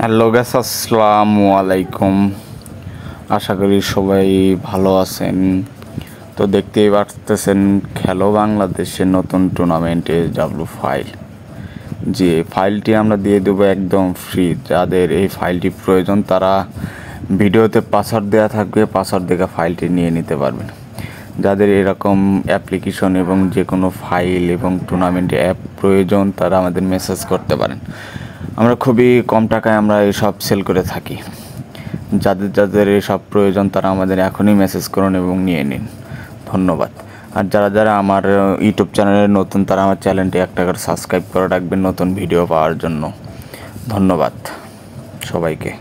Hello guys, আসসালামু আলাইকুম। আশা করি সবাই ভালো আছেন। তো দেখতেই পারতেছেন খেলো বাংলাদেশের নতুন টুর্নামেন্টে ডাব্লু ফাইল, যে ফাইলটি আমরা দিয়ে দেবো একদম ফ্রি। যাদের এই ফাইলটি প্রয়োজন তারা ভিডিওতে পাসওয়ার্ড দেওয়া থাকবে, পাসওয়ার্ড দেখে ফাইলটি নিয়ে নিতে পারবেন। যাদের এরকম অ্যাপ্লিকেশন এবং যে কোনো ফাইল এবং টুর্নামেন্ট অ্যাপ প্রয়োজন তারা আমাদের মেসেজ করতে পারেন। আমরা খুবই কম টাকায় আমরা এসব সেল করে থাকি। যাদের যাদের এসব প্রয়োজন তারা আমাদের এখনই মেসেজ করুন এবং নিয়ে নিন। ধন্যবাদ। আর যারা যারা আমার ইউটিউব চ্যানেলে নতুন তারা আমার চ্যানেলটি একটা করে সাবস্ক্রাইব করে রাখবেন নতুন ভিডিও পাওয়ার জন্য। ধন্যবাদ সবাইকে।